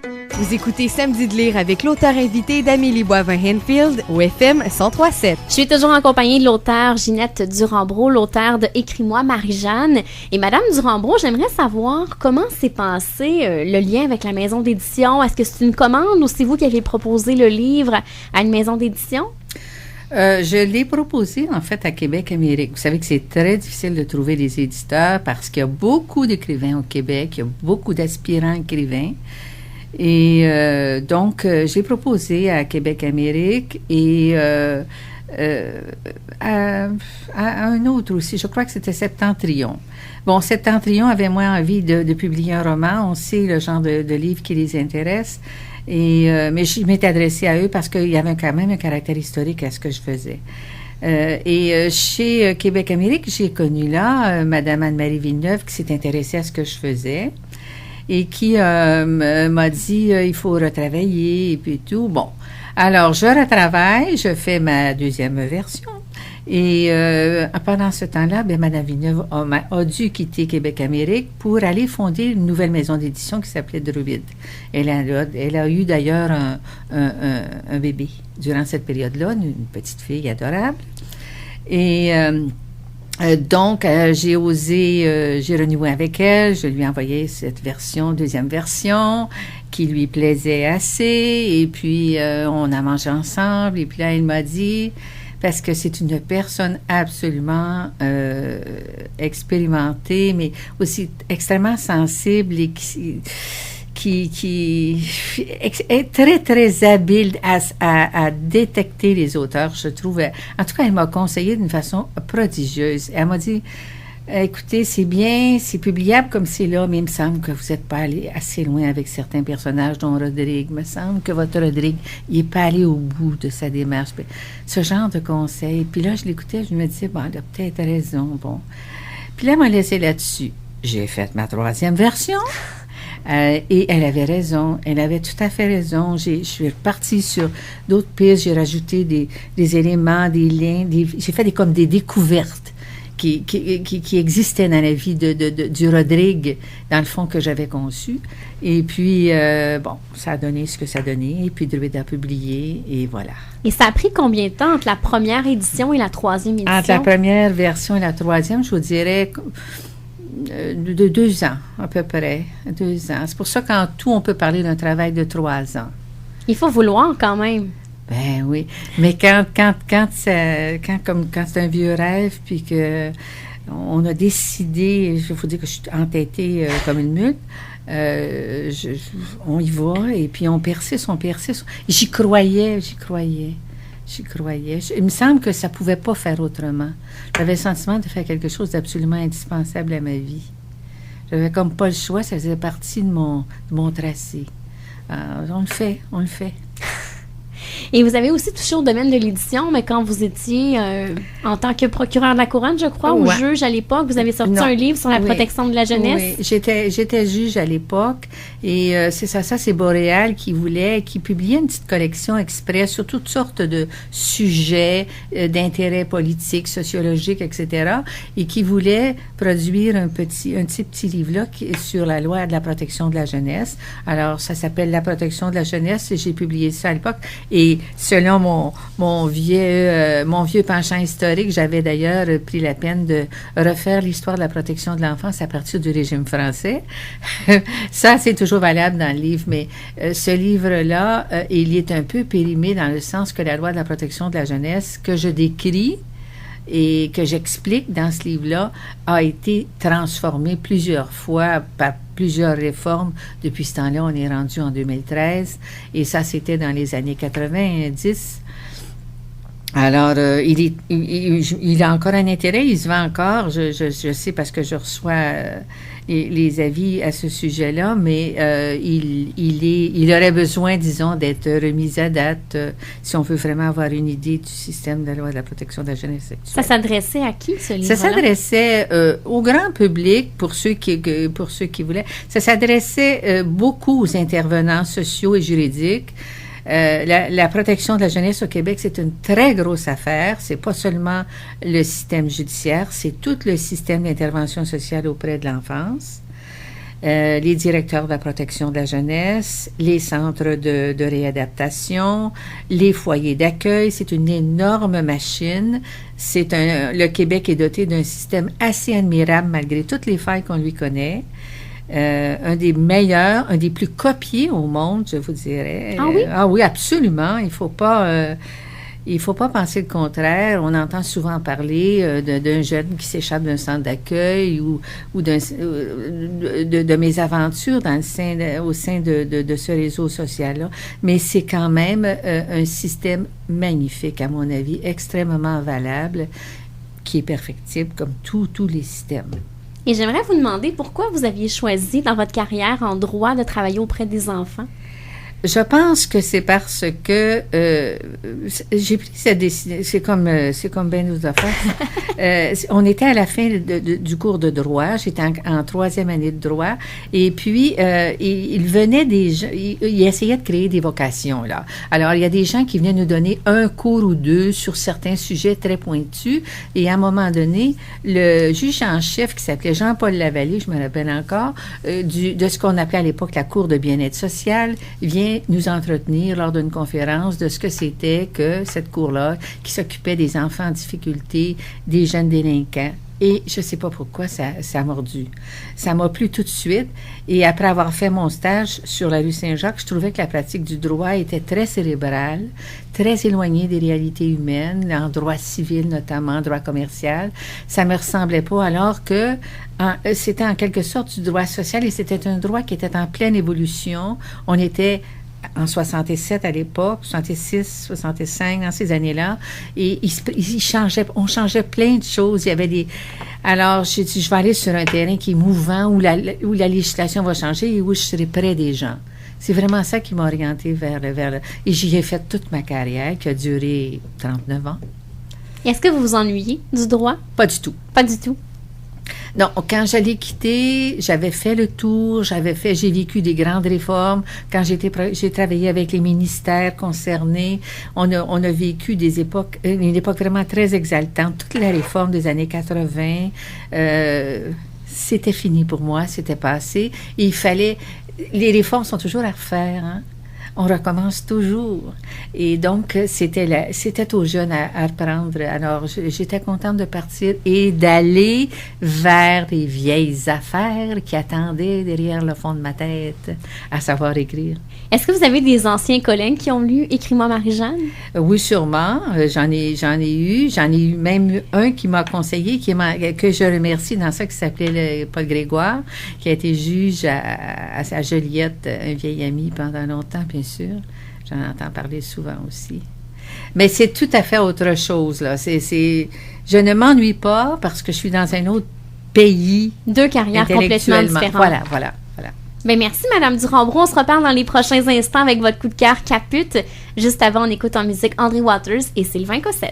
Vous écoutez Samedi de lire avec l'auteur invité d'Amélie Boivin-Henfield au FM 103.7. Je suis toujours en compagnie de l'auteur Ginette Durand-Brault, l'auteur de Écris-moi Marie-Jeanne. Et Madame Durand-Brault, j'aimerais savoir comment s'est passé le lien avec la maison d'édition. Est-ce que c'est une commande ou c'est vous qui avez proposé le livre à une maison d'édition? Je l'ai proposé, en fait, à Québec-Amérique. Vous savez que c'est très difficile de trouver des éditeurs parce qu'il y a beaucoup d'écrivains au Québec, il y a beaucoup d'aspirants écrivains. Et donc, j'ai proposé à Québec-Amérique et à un autre aussi. Je crois que c'était Septentrion. Bon, Septentrion avait moins envie de publier un roman. On sait le genre de livre qui les intéresse. Mais je m'étais adressée à eux parce qu'il y avait quand même un caractère historique à ce que je faisais. Chez Québec-Amérique, j'ai connu là Madame Anne-Marie Villeneuve qui s'est intéressée à ce que je faisais et qui m'a dit il faut retravailler et puis tout. Bon, alors je retravaille, je fais ma deuxième version. Et pendant ce temps-là, Mme Villeneuve a dû quitter Québec-Amérique pour aller fonder une nouvelle maison d'édition qui s'appelait Druide. Elle a eu d'ailleurs un bébé durant cette période-là, une petite fille adorable. Et donc, j'ai renoué avec elle, je lui ai envoyé cette deuxième version, qui lui plaisait assez, et puis on a mangé ensemble, et puis là, elle m'a dit... parce que c'est une personne absolument expérimentée, mais aussi extrêmement sensible et qui est très, très habile à détecter les auteurs, je trouve. En tout cas, elle m'a conseillé d'une façon prodigieuse. Elle m'a dit... Écoutez, c'est bien, c'est publiable comme c'est là, mais il me semble que vous n'êtes pas allé assez loin avec certains personnages, dont Rodrigue. Il me semble que votre Rodrigue, il n'est pas allé au bout de sa démarche. Ce genre de conseils. Puis là, je l'écoutais, je me disais, bon, elle a peut-être raison, bon. Puis là, elle m'a laissé là-dessus. J'ai fait ma troisième version. Et elle avait raison, elle avait tout à fait raison. Je suis repartie sur d'autres pistes, j'ai rajouté des éléments, des liens, j'ai fait comme des découvertes qui existait dans la vie du Rodrigue, dans le fond, que j'avais conçu. Et puis, bon, ça a donné ce que ça a donné. Et puis, Druide a publié, et voilà. Et ça a pris combien de temps entre la première édition et la troisième édition? Entre la première version et la troisième, je vous dirais de 2 ans, à peu près. 2 ans. C'est pour ça qu'en tout, on peut parler d'un travail de 3 ans. Il faut vouloir, quand même. Ben oui, mais quand c'est un vieux rêve, puis que on a décidé, il faut dire que je suis entêtée comme une mule, on y va, et puis on persiste. J'y croyais. Il me semble que ça pouvait pas faire autrement. J'avais le sentiment de faire quelque chose d'absolument indispensable à ma vie. J'avais comme pas le choix, ça faisait partie de mon tracé. On le fait. Et vous avez aussi touché au domaine de l'édition, mais quand vous étiez en tant que procureur de la Couronne, je crois, ou juge à l'époque, vous avez sorti un livre sur la protection de la jeunesse. Oui, j'étais juge à l'époque, et c'est ça c'est Boréal qui publiait une petite collection exprès sur toutes sortes de sujets d'intérêt politique, sociologique, etc., et qui voulait produire un petit livre-là sur la loi de la protection de la jeunesse. Alors, ça s'appelle La protection de la jeunesse, et j'ai publié ça à l'époque. Et selon mon vieux penchant historique, j'avais d'ailleurs pris la peine de refaire l'histoire de la protection de l'enfance à partir du régime français. Ça, c'est toujours valable dans le livre, mais ce livre-là, il est un peu périmé dans le sens que la loi de la protection de la jeunesse, que je décris et que j'explique dans ce livre-là, a été transformée plusieurs fois par plusieurs réformes. Depuis ce temps-là, on est rendu en 2013, et ça, c'était dans les années 90. Alors, il a encore un intérêt, il se vend encore, je sais parce que je reçois les avis à ce sujet-là, mais il aurait besoin, disons, d'être remis à date si on veut vraiment avoir une idée du système de la loi de la protection de la jeunesse sexuelle. Ça s'adressait à qui, ce livre-là? Ça s'adressait au grand public, pour ceux qui voulaient. Ça s'adressait beaucoup aux intervenants sociaux et juridiques. La protection de la jeunesse au Québec, c'est une très grosse affaire. C'est pas seulement le système judiciaire, c'est tout le système d'intervention sociale auprès de l'enfance. les directeurs de la protection de la jeunesse, les centres de réadaptation, les foyers d'accueil. C'est une énorme machine. Le Québec est doté d'un système assez admirable malgré toutes les failles qu'on lui connaît. Un des meilleurs, un des plus copiés au monde, je vous dirais. Ah oui? Ah oui, absolument. Il faut pas penser le contraire. On entend souvent parler d'un jeune qui s'échappe d'un centre d'accueil ou de mes aventures au sein de ce réseau social-là. Mais c'est quand même un système magnifique, à mon avis, extrêmement valable, qui est perfectible comme tous les systèmes. Et j'aimerais vous demander pourquoi vous aviez choisi dans votre carrière en droit de travailler auprès des enfants. Je pense que c'est parce que j'ai pris cette décision. C'est comme bien d'autres affaires. On était à la fin du cours de droit. J'étais en troisième année de droit. Et puis, il venait des gens. Il essayait de créer des vocations, là. Alors, il y a des gens qui venaient nous donner un cours ou deux sur certains sujets très pointus. Et à un moment donné, le juge en chef, qui s'appelait Jean-Paul Lavallée, je me rappelle encore, de ce qu'on appelait à l'époque la Cour de bien-être social, vient nous entretenir lors d'une conférence de ce que c'était que cette cour-là qui s'occupait des enfants en difficulté, des jeunes délinquants. Et je ne sais pas pourquoi ça a mordu. Ça m'a plu tout de suite. Et après avoir fait mon stage sur la rue Saint-Jacques, je trouvais que la pratique du droit était très cérébrale, très éloignée des réalités humaines, en droit civil notamment, en droit commercial. Ça me ressemblait pas, alors que c'était en quelque sorte du droit social et c'était un droit qui était en pleine évolution. On était en 67 à l'époque, 66, 65, dans ces années-là, et on changeait plein de choses. Il y avait alors, j'ai dit, je vais aller sur un terrain qui est mouvant, où la législation va changer et où je serai près des gens. C'est vraiment ça qui m'a orientée vers et j'y ai fait toute ma carrière, qui a duré 39 ans. Est-ce que vous vous ennuyez du droit? Pas du tout. Pas du tout. Non, quand j'allais quitter, j'avais fait le tour, j'ai vécu des grandes réformes. Quand j'ai travaillé avec les ministères concernés, on a vécu une époque vraiment très exaltante. Toute la réforme des années 80, c'était fini pour moi, c'était passé. Et les réformes sont toujours à refaire, hein. On recommence toujours. Et donc, c'était aux jeunes à reprendre. Alors, j'étais contente de partir et d'aller vers les vieilles affaires qui attendaient derrière le fond de ma tête, à savoir écrire. Est-ce que vous avez des anciens collègues qui ont lu Écris-moi Marie-Jeanne? Oui, sûrement. J'en ai eu même un qui m'a conseillé, que je remercie dans ça, qui s'appelait Paul Grégoire, qui a été juge à Joliette, un vieil ami pendant longtemps, bien sûr. J'en entends parler souvent aussi. Mais c'est tout à fait autre chose, là. Je ne m'ennuie pas parce que je suis dans un autre pays. Deux carrières complètement différentes. Voilà. Bien, merci, Madame Durand-Brault. On se reparle dans les prochains instants avec votre coup de cœur Caput. Juste avant, on écoute en musique André Waters et Sylvain Cossette.